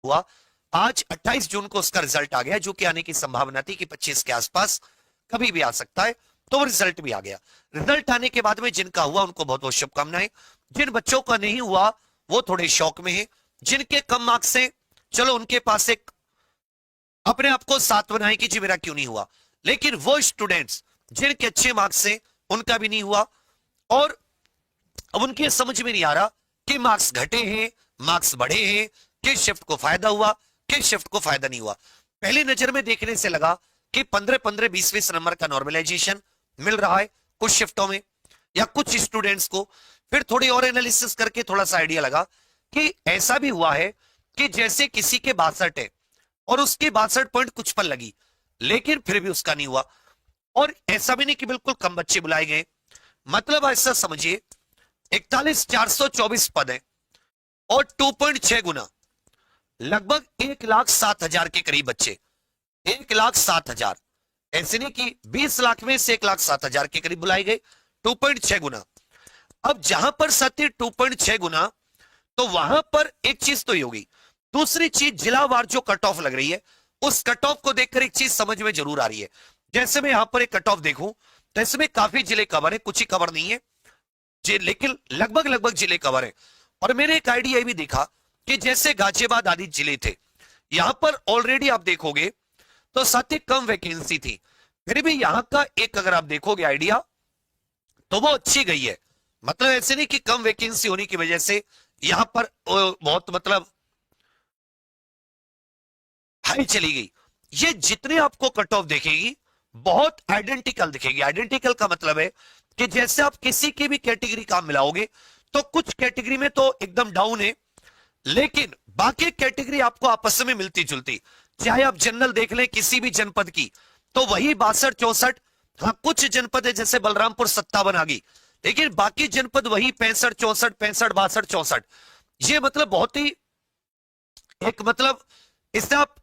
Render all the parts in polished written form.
हुआ। आज 28 जून को उसका रिजल्ट आ गया, जो कि आने की संभावना थी कि 25 के आसपास कभी भी आ सकता है, तो वो रिजल्ट भी आ गया। रिजल्ट आने के बाद में जिनका हुआ उनको बहुत बहुत शुभकामनाएं। जिन बच्चों का नहीं हुआ वो थोड़े शौक में है। जिनके कम मार्क्स हैं, चलो उनके पास एक अपने आप को साथ बनाए कि जी मेरा क्यों नहीं हुआ। लेकिन वो स्टूडेंट्स जिनके अच्छे मार्क्स हैं उनका भी नहीं हुआ, और अब उनके समझ में नहीं आ रहा कि मार्क्स घटे हैं, मार्क्स बढ़े हैं, किस शिफ्ट को फायदा हुआ, किस शिफ्ट को फायदा नहीं हुआ। पहली नजर में देखने से लगा कि 15-15, 20-20 नंबर का नॉर्मलाइजेशन मिल रहा है कुछ शिफ्टों में या कुछ स्टूडेंट्स को। फिर थोड़ी और एनालिसिस करके थोड़ा सा आइडिया लगा कि ऐसा भी हुआ है कि जैसे किसी के 62 है और उसकी 62 पॉइंट कुछ पर लगी, लेकिन फिर भी उसका नहीं हुआ। और ऐसा भी नहीं कि बिल्कुल कम बच्चे बुलाए गए, मतलब ऐसा समझिए 41,424 पद है और 2.6 गुना, लगभग 1,07,000 के करीब बच्चे, 1,07,000। ऐसे नहीं कि 20 लाख में से 1,07,000 के करीब बुलाए गए, 2.6 गुना। अब जहां पर सत्य 2.6 गुना, तो वहां पर एक चीज तो ही होगी। दूसरी चीज, जिलावार जो कट ऑफ लग रही है, उस कट ऑफ को देखकर एक चीज समझ में जरूर आ रही है। जैसे मैं यहां पर एक कट ऑफ देखूं तो इसमें काफी जिले कवर है, कुछ ही कवर नहीं है, लेकिन लगभग लगभग जिले कवर है। और मैंने एक आइडिया भी देखा कि जैसे गाजियाबाद आदि जिले थे, यहां पर ऑलरेडी आप देखोगे तो साथ कम वैकेंसी थी, फिर भी यहां का एक अगर आप देखोगे आइडिया तो वो अच्छी गई है। मतलब ऐसे नहीं कि कम वैकेंसी होने की वजह से यहां पर बहुत मतलब हाई चली गई। ये जितने आपको कट ऑफ देखेगी बहुत आइडेंटिकल दिखेगी। आइडेंटिकल का मतलब है कि जैसे आप किसी की भी कैटेगरी का मिलाओगे तो कुछ कैटेगरी में तो एकदम डाउन है, लेकिन बाकी कैटेगरी आपको आपस में मिलती जुलती। चाहे आप जनरल देख लें किसी भी जनपद की, तो वही 62-64। हाँ, कुछ जनपद है जैसे बलरामपुर 57 आ गई, लेकिन बाकी जनपद वही 65-64, 65-62-64। ये मतलब बहुत ही एक मतलब इससे आप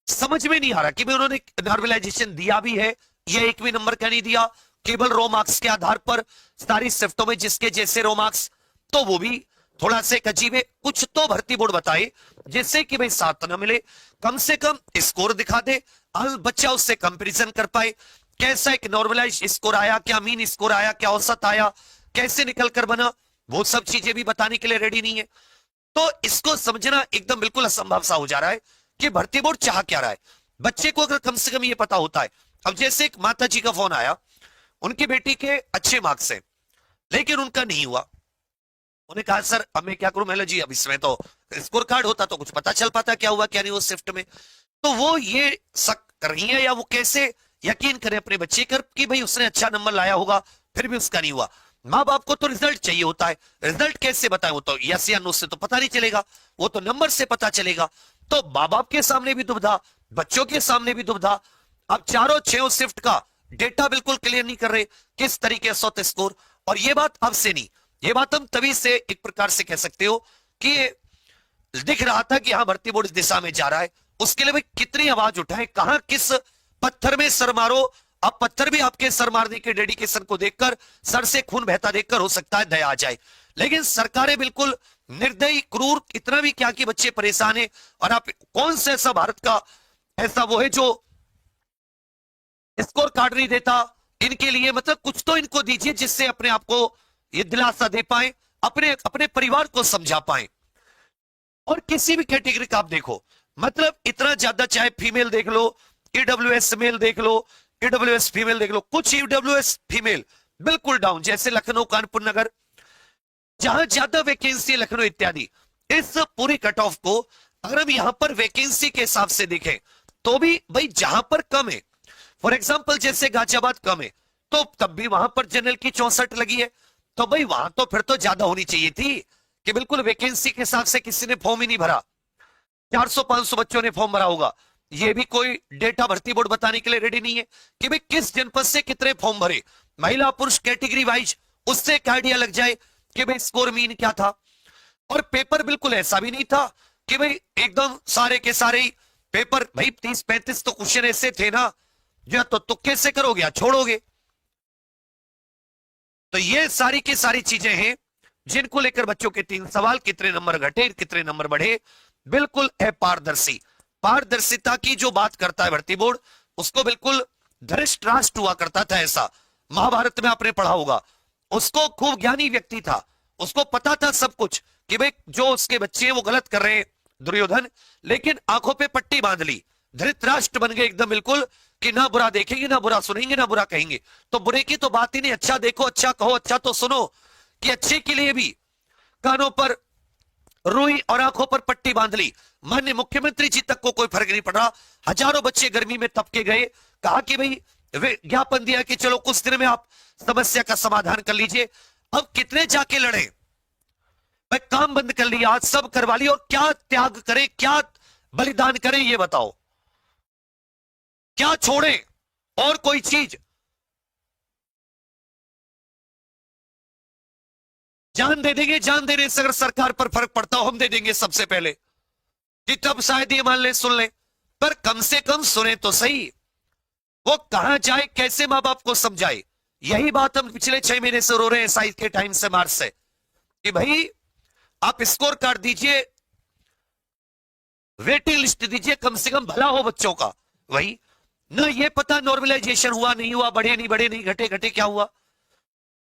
समझ में नहीं आ रहा कि भाई उन्होंने नॉर्मलाइजेशन दिया भी है या एक भी नंबर का नहीं दिया, केवल रो मार्क्स के आधार पर सारी शिफ्टों में जिसके जैसे रो मार्क्स, तो वो भी थोड़ा सा अजीब है। कुछ तो भर्ती बोर्ड बताए जिससे कि भाई साथ ना मिले, कम से कम स्कोर दिखा दे, बच्चा उससे कंपैरिजन कर पाए, कैसा एक नॉर्मलाइज स्कोर आया, क्या मीन स्कोर आया, क्या औसत आया, कैसे निकल कर बना, वो सब चीजें भी बताने के लिए रेडी नहीं है। तो इसको समझना एकदम बिल्कुल असंभव सा हो जा रहा है कि भर्ती बोर्ड चाह क्या रहा है। बच्चे को अगर कम से कम ये पता होता है, अब जैसे एक माता जी का फोन आया, उनकी बेटी के अच्छे मार्क्स हैं लेकिन उनका नहीं हुआ। उन्हें कहा सर अब मैं क्या करूं। मैं जी अब इसमें तो स्कोर कार्ड होता तो कुछ पता चल पाता क्या हुआ क्या नहीं उस शिफ्ट में। तो वो ये शक कर रही है या वो कैसे यकीन करें अपने बच्चे कर कि भाई उसने अच्छा नंबर लाया होगा फिर भी उसका नहीं हुआ। माँ बाप को तो रिजल्ट चाहिए होता है, रिजल्ट कैसे बताए, वो तो यस या नो से तो पता नहीं चलेगा, वो तो नंबर से पता चलेगा। तो माँ बाप के सामने भी दुविधा, बच्चों के सामने भी दुविधा। अब चारों छह शिफ्ट का डेटा बिल्कुल क्लियर नहीं कर रहे किस तरीके से होता स्कोर। और ये बात अब से नहीं, ये बात हम तभी से एक प्रकार से कह सकते हो कि दिख रहा था कि हाँ भर्ती बोर्ड इस दिशा में जा रहा है। उसके लिए भाई कितनी आवाज उठाए, कहां किस पत्थर में सर मारो। अब पत्थर भी आपके सर मारने के डेडिकेशन को देखकर, सर से खून बहता देखकर हो सकता है दया आ जाए, लेकिन सरकारें बिल्कुल निर्दयी क्रूर, इतना भी क्या कि बच्चे परेशान है। और आप कौन सा ऐसा भारत का ऐसा वो है जो स्कोर कार्ड नहीं देता इनके लिए। मतलब कुछ तो इनको दीजिए जिससे अपने आप को ये दिलासा दे पाए, अपने अपने परिवार को समझा पाए। और किसी भी कैटेगरी का आप देखो, मतलब इतना ज्यादा, चाहे फीमेल देख लो, ईडब्ल्यूएस मेल देख लो, ईडब्ल्यूएस फीमेल देख लो, कुछ ईडब्ल्यूएस फीमेल बिल्कुल डाउन, जैसे लखनऊ, कानपुर नगर, जहां ज्यादा वैकेंसी है लखनऊ इत्यादि। इस पूरी कट ऑफ को अगर हम यहां पर वैकेंसी के हिसाब से देखें तो भी भाई जहां पर कम है, फॉर एग्जाम्पल जैसे गाजियाबाद कम है, तो तब भी वहां पर जनरल की 64 लगी है, तो भाई वहां तो फिर तो ज्यादा होनी चाहिए थी कि बिल्कुल वैकेंसी के हिसाब से किसी ने फॉर्म ही नहीं भरा। 400-500 बच्चों ने फॉर्म भरा होगा, ये भी कोई डेटा भर्ती बोर्ड बताने के लिए रेडी नहीं है कि भाई किस जनपद से कितने फॉर्म भरे, महिला पुरुष कैटेगरी वाइज, उससे एक आइडिया लग जाए कि भाई स्कोर मीन क्या था। और पेपर बिल्कुल ऐसा भी नहीं था कि भाई एकदम सारे के सारे ही पेपर, भाई 30-35 तो क्वेश्चन ऐसे थे ना जो तो तुक्के से करोगे या छोड़ोगे। तो ये सारी की सारी चीजें हैं जिनको लेकर बच्चों के 3 सवाल, कितने नंबर घटे कितने नंबर बढ़े, बिल्कुल अपारदर्शी। पारदर्शिता की जो बात करता है भर्ती बोर्ड, उसको बिल्कुल धृतराष्ट्र हुआ करता था, ऐसा महाभारत में आपने पढ़ा होगा। उसको खूब ज्ञानी व्यक्ति था, उसको पता था सब कुछ कि भाई जो उसके बच्चे हैं वो गलत कर रहे हैं दुर्योधन, लेकिन आंखों पे पट्टी बांध ली, धृतराष्ट्र बन गए एकदम बिल्कुल कि ना बुरा देखेंगे, ना बुरा सुनेंगे, ना बुरा कहेंगे। तो बुरे की तो बात ही नहीं, अच्छा देखो, अच्छा कहो, अच्छा तो सुनो, कि अच्छे के लिए भी कानों पर रुई और आंखों पर पट्टी बांध ली। माननीय मुख्यमंत्री जी तक को कोई फर्क नहीं पड़ रहा, हजारों बच्चे गर्मी में तपके गए, कहा कि भाई ज्ञापन दिया कि चलो कुछ दिन में आप समस्या का समाधान कर लीजिए। अब कितने जाके लड़े, भाई काम बंद कर लिया, आज सब करवा लिया, और क्या त्याग करें, क्या बलिदान करें, ये बताओ, क्या छोड़े और कोई चीज? जान दे देंगे, जान देने से अगर सरकार पर फर्क पड़ता हो हम दे देंगे सबसे पहले, कि तब शायद ये मान ले, सुन ले, पर कम से कम सुने तो सही। वो कहां जाए, कैसे मां बाप को समझाए? यही बात हम पिछले 6 महीने से रो रहे हैं एसआई के टाइम से, मार्च से, कि भाई आप स्कोर कार्ड दीजिए, वेटिंग लिस्ट दीजिए, कम से कम भला हो बच्चों का। वही ना, ये पता नॉर्मलाइजेशन हुआ नहीं हुआ, बढ़े नहीं बढ़े, नहीं घटे घटे, क्या हुआ?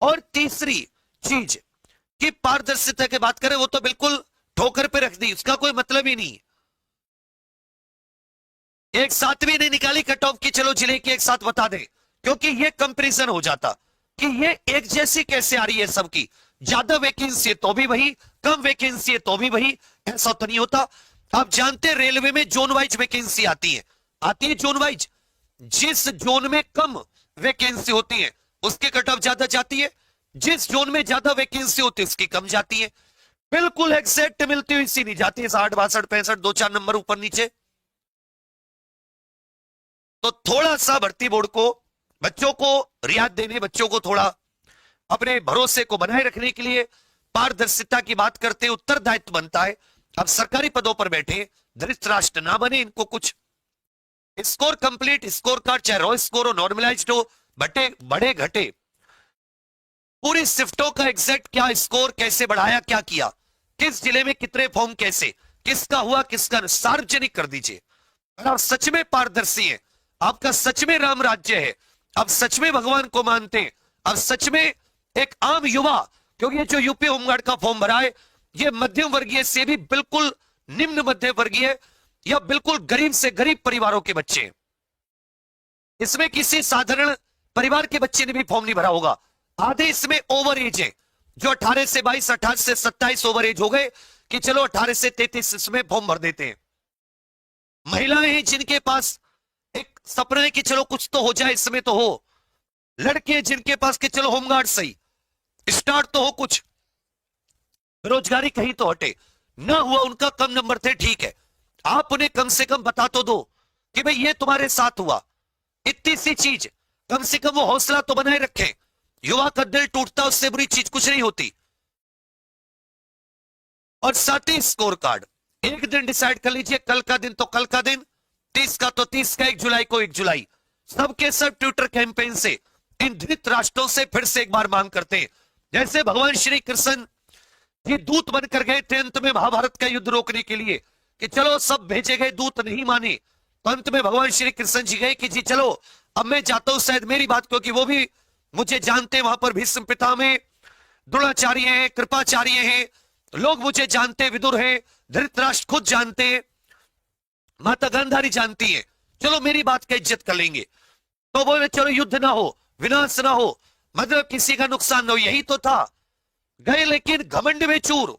और तीसरी चीज कि पारदर्शिता की बात करें, वो तो बिल्कुल ठोकर पे रख दी, उसका कोई मतलब ही नहीं। एक साथ भी नहीं निकाली कट ऑफ की, चलो जिले की एक साथ बता दें, क्योंकि ये कंपैरिजन हो जाता कि ये एक जैसी कैसे आ रही है सबकी, ज्यादा वैकेंसी है तो भी वही, कम वैकेंसी है तो भी वही, ऐसा तो नहीं होता। आप जानते हैं रेलवे में जोन वाइज वैकेंसी आती है जोन वाइज, जिस जोन में कम वैकेंसी होती है उसके कट ऑफ ज्यादा जाती है, जिस जोन में ज्यादा वैकेंसी होती है उसकी कम जाती है, बिल्कुल एग्जैक्ट मिलती हुई सी नहीं जाती है, 60 62 65 2 4 नंबर ऊपर नीचे। तो थोड़ा सा भर्ती बोर्ड को बच्चों को रियायत देने, बच्चों को थोड़ा अपने भरोसे को बनाए रखने के लिए पारदर्शिता की बात करते, उत्तरदायित्व बनता है। अब सरकारी पदों पर बैठे धृतराष्ट्र ना बने, इनको कुछ स्कोर कंप्लीट, स्कोर कार्ड चाहे रॉ स्कोर हो, नॉर्मलाइज्ड हो, बटे बड़े घटे, पूरी शिफ्टों का एग्जैक्ट क्या स्कोर, कैसे बढ़ाया, क्या किया, किस जिले में कितने फॉर्म, कैसे, किसका हुआ, किसका, सार्वजनिक कर दीजिए। और आप सच में पारदर्शी हैं, आपका सच में राम राज्य है, आप सच में भगवान को मानते हैं, आप सच में एक आम युवा, क्योंकि ये जो यूपी होमगार्ड का फॉर्म भरा है ये मध्यम वर्गीय से भी बिल्कुल निम्न मध्य वर्गीय या बिल्कुल गरीब से गरीब परिवारों के बच्चे हैं। इसमें किसी साधारण परिवार के बच्चे ने भी फॉर्म नहीं भरा होगा। आधे इसमें ओवर एज है, जो 18 से 22, 28 से 27 ओवर एज हो गए कि चलो 18 से 33 इसमें फॉर्म भर देते हैं। महिलाएं हैं जिनके पास एक सपना है कि चलो कुछ तो हो जाए, इसमें तो हो। लड़के जिनके पास कि चलो होमगार्ड सही, स्टार्ट तो हो कुछ, बेरोजगारी कहीं तो हटे ना, हुआ उनका कम नंबर थे, ठीक है, आप उन्हें कम से कम बता तो दो कि भाई ये तुम्हारे साथ हुआ, इतनी सी चीज, कम से कम वो हौसला तो बनाए रखें। युवा का दिल टूटता, उससे बुरी चीज कुछ नहीं होती। और साथ ही स्कोर कार्ड एक दिन डिसाइड कर लीजिए, कल का दिन तो कल का दिन, 30 का तो 30 का, 1 जुलाई को 1 जुलाई, सबके सब ट्विटर कैंपेन से इन धृत राष्ट्रों से फिर से एक बार मांग करते हैं, जैसे भगवान श्री कृष्ण ये दूत बनकर गए थे अंत में महाभारत का युद्ध रोकने के लिए, कि चलो सब भेजे गए दूत नहीं माने, तो अंत में भगवान श्री कृष्ण जी गए कि जी चलो अब मैं जाता हूं, शायद मेरी बात, क्योंकि वो भी मुझे जानते हैं, वहां पर भीष्म पितामह द्रोणाचार्य हैं, कृपाचार्य हैं, लोग मुझे जानते, विदुर हैं, धृतराष्ट्र खुद जानते हैं, माता गांधारी जानती है, चलो मेरी बात का इज्जत कर लेंगे। तो बोले चलो युद्ध ना हो, विनाश ना हो, मतलब किसी का नुकसान ना हो, यही तो था। गए लेकिन घमंड में चूर,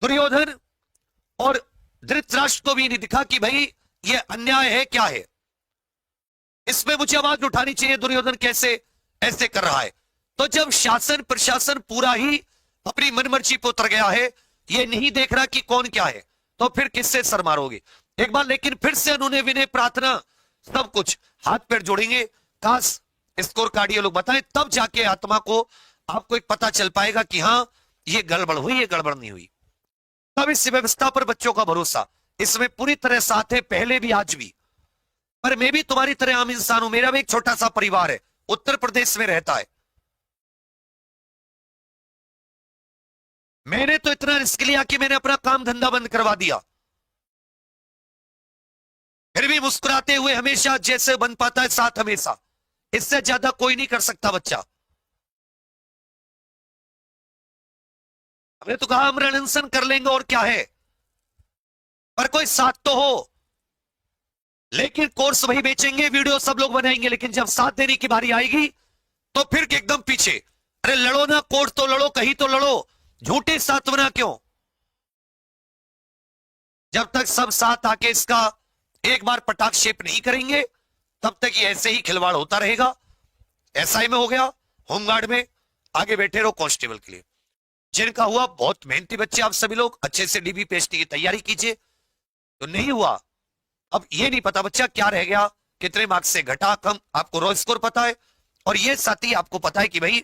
दुर्योधन और धृतराष्ट्र को भी नहीं दिखा कि भाई ये अन्याय है, क्या है, इसमें मुझे आवाज उठानी चाहिए, दुर्योधन कैसे ऐसे कर रहा है। तो जब शासन प्रशासन पूरा ही अपनी मनमर्जी पर उतर गया है, ये नहीं देख रहा कि कौन क्या है, तो फिर किससे सर मारोगे एक बार। लेकिन फिर से उन्होंने विनय प्रार्थना सब कुछ, हाथ पैर जोड़ेंगे, काश स्कोर कार्ड ये लोग बताएं, तब जाके आत्मा को आपको एक पता चल पाएगा कि हां ये गड़बड़ हुई, ये गड़बड़ नहीं हुई। तब इस व्यवस्था पर बच्चों का भरोसा इसमें पूरी तरह साथ है, पहले भी आज भी। पर मैं भी तुम्हारी तरह आम इंसान हूं, मेरा भी एक छोटा सा परिवार है, उत्तर प्रदेश में रहता है। मैंने तो इतना रिस्क लिया कि मैंने अपना काम धंधा बंद करवा दिया, फिर भी मुस्कुराते हुए हमेशा जैसे बन पाता है साथ हमेशा, इससे ज्यादा कोई नहीं कर सकता बच्चा। हमने तो कहा हम रण अनशन कर लेंगे और क्या है, पर कोई साथ तो हो। लेकिन कोर्स वही बेचेंगे, वीडियो सब लोग बनाएंगे, लेकिन जब साथ देने की बारी आएगी तो फिर एकदम पीछे। अरे लड़ो ना, कोर्स तो लड़ो, कहीं तो लड़ो, झूठे साथ बना क्यों? जब तक सब साथ आके इसका एक बार पटाक्षेप नहीं करेंगे तब तक ये ऐसे ही खिलवाड़ होता रहेगा। एसआई में हो गया, होमगार्ड में, आगे बैठे रहो कांस्टेबल के लिए। जिनका हुआ बहुत मेहनती बच्चे आप सभी लोग, अच्छे से डीबी पीएचडी की तैयारी कीजिए। तो नहीं हुआ, अब ये नहीं पता बच्चा क्या रह गया, कितने मार्क्स से घटा कम, आपको रॉ स्कोर पता है और ये साथी आपको पता है कि भाई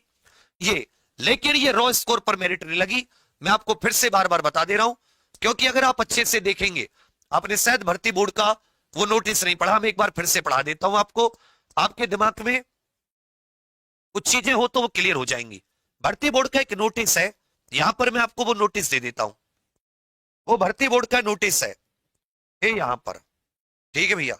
ये, लेकिन ये रॉ स्कोर पर मेरिट नहीं लगी। मैं आपको फिर से बार बार बता दे रहा हूं, क्योंकि अगर आप अच्छे से देखेंगे, आपने शायद भर्ती बोर्ड का वो नोटिस नहीं पढ़ा, मैं एक बार फिर से पढ़ा देता हूं आपको, आपके दिमाग में कुछ चीजें हो तो वो क्लियर हो जाएंगी। भर्ती बोर्ड का एक नोटिस है, यहां पर मैं आपको वो नोटिस दे देता हूं, वो भर्ती बोर्ड का नोटिस है ये यहां पर, ठीक है भैया।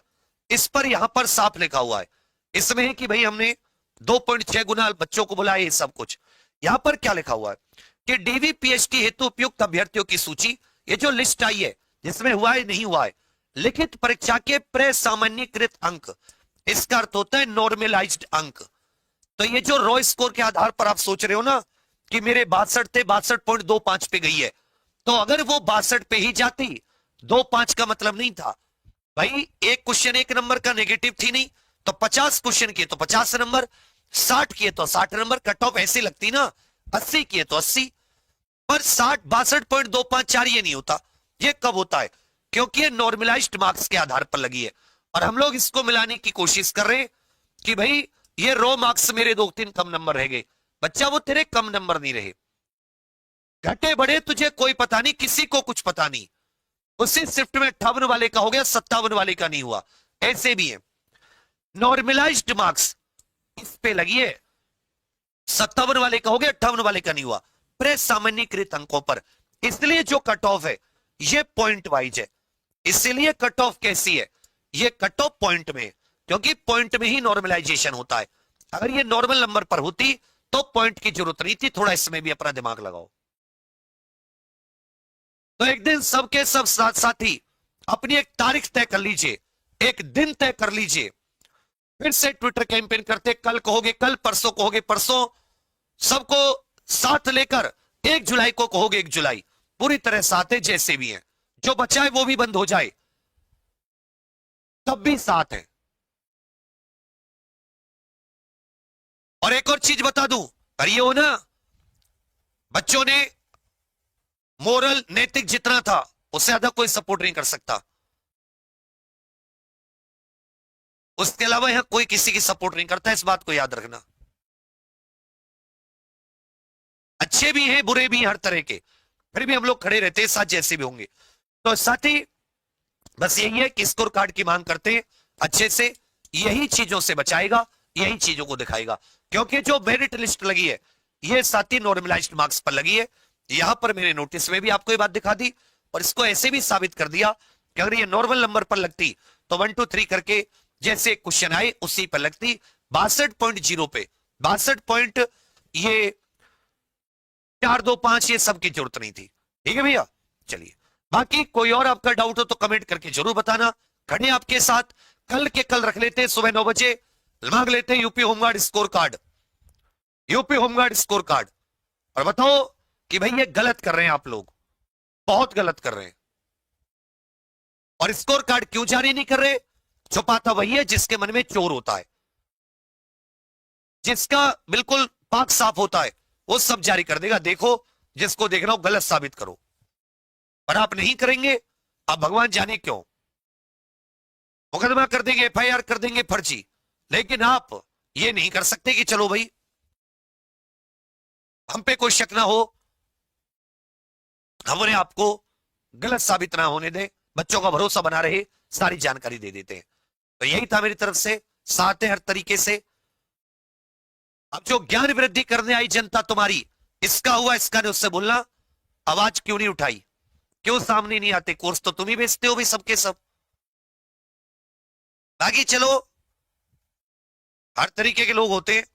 इस पर यहां पर साफ लिखा हुआ है, इसमें है कि भाई हमने 2.6 गुना बच्चों को बुलाया, ये सब कुछ। यहां पर क्या लिखा हुआ है कि डीवी पीएचडी हेतु उपयुक्त अभ्यर्थियों की सूची, ये जो लिस्ट आई है जिसमें हुआ है नहीं हुआ है, लिखित परीक्षा के प्रे-सामान्यीकृत अंक, इसका अर्थ होता है नॉर्मलाइज्ड अंक। तो ये जो रॉ स्कोर के आधार पर आप सोच रहे हो ना कि मेरे 62 थे, 62.25 पे गई है, तो अगर वो 62 पे ही जाती, 25 का मतलब नहीं था भाई, एक क्वेश्चन 1 नंबर का नेगेटिव थी नहीं, तो 50 क्वेश्चन किए तो 50 नंबर, 60 किए तो 60 नंबर, कट ऑफ ऐसी लगती ना, 80 किए तो 80, पर 60 62.254 ये नहीं होता। ये कब होता है? क्योंकि ये नॉर्मलाइज्ड मार्क्स के आधार पर लगी है, और हम लोग इसको मिलाने की कोशिश कर रहे हैं कि भाई ये रॉ मार्क्स मेरे 2-3 कम नंबर रह गए। बच्चा वो तेरे कम नंबर नहीं रहे, घटे बढ़े तुझे कोई पता नहीं, किसी को कुछ पता नहीं। उसी शिफ्ट में 58 वाले का हो गया, 57 वाले का नहीं हुआ, ऐसे भी है। नॉर्मलाइज्ड मार्क्स इस पे लगी है, 57 वाले का हो गया, 58 वाले का नहीं हुआ, प्रेस सामान्यीकृत अंकों पर। इसलिए जो कट ऑफ है ये पॉइंट वाइज है, इसीलिए कट ऑफ कैसी है, ये कट ऑफ पॉइंट में, क्योंकि पॉइंट में ही नॉर्मलाइजेशन होता है। अगर ये नॉर्मल नंबर पर होती तो पॉइंट की जरूरत नहीं थी, थोड़ा इसमें भी अपना दिमाग लगाओ। तो एक दिन सबके सब साथी अपनी एक तारीख तय कर लीजिए, एक दिन तय कर लीजिए, फिर से ट्विटर कैंपेन करते, कल कहोगे कल, परसों कहोगे परसों, सबको साथ लेकर 1 जुलाई को कहोगे 1 जुलाई, पूरी तरह साथ है, जैसे भी है, जो बचा है वो भी बंद हो जाए तब भी साथ है। और एक और चीज बता दूं, पर ये हो ना, बच्चों ने मोरल नैतिक जितना था उससे ज्यादा कोई सपोर्ट नहीं कर सकता, उसके अलावा यहां कोई किसी की सपोर्ट नहीं करता, इस बात को याद रखना। अच्छे भी हैं बुरे भी हैं हर तरह के, फिर भी हम लोग खड़े रहते हैं साथ, जैसे भी होंगे। तो साथी बस यही है कि स्कोर कार्ड की मांग करते हैं अच्छे से, यही चीजों से बचाएगा, यही चीजों को दिखाएगा। क्योंकि जो मेरिट लिस्ट लगी है ये साथी नॉर्मलाइज्ड मार्क्स पर लगी है, यहां पर मैंने नोटिस में भी आपको ये बात दिखा दी, और इसको ऐसे भी साबित कर दिया कि अगर ये नॉर्मल नंबर पर लगती तो 1 2 3 करके जैसे क्वेश्चन आए उसी पर लगती, 62.0 पे 62 पॉइंट, ये 4 2 5 ये सब की जरूरत नहीं थी। ठीक है भैया, चलिए बाकी कोई और आपका डाउट हो तो कमेंट करके जरूर बताना, खड़े आपके साथ, कल के कल रख लेते हैं सुबह 9 बजे, मांग लेते हैं UP home guard score card, UP home guard score card, और बताओ कि भाई ये गलत कर रहे हैं आप लोग, बहुत गलत कर रहे हैं। और स्कोर कार्ड क्यों जारी नहीं कर रहे? छुपाता वही है जिसके मन में चोर होता है, जिसका बिल्कुल पाक साफ होता है वो सब जारी कर देगा, देखो जिसको देखना हो गलत साबित करो, पर आप नहीं करेंगे। अब भगवान जाने क्यों, मुकदमा कर देंगे, एफआईआर कर देंगे फर्जी, लेकिन आप ये नहीं कर सकते कि चलो भाई हम पे कोई शक ना हो, हमने आपको गलत साबित ना होने दे, बच्चों का भरोसा बना रहे, सारी जानकारी दे देते हैं। तो यही था मेरी तरफ से, साथ है हर तरीके से। अब जो ज्ञान वृद्धि करने आई जनता तुम्हारी, इसका हुआ इसका ने उससे बोलना, आवाज क्यों नहीं उठाई, क्यों सामने नहीं आते, कोर्स तो तुम ही बेचते हो भाई सबके सब। बाकी चलो, हर तरीके के लोग होते हैं,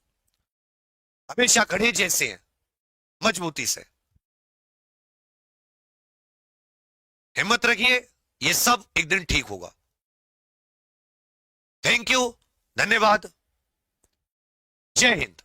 हमेशा खड़े जैसे हैं, मजबूती से हिम्मत रखिए, ये सब एक दिन ठीक होगा। थैंक यू, धन्यवाद, जय हिंद।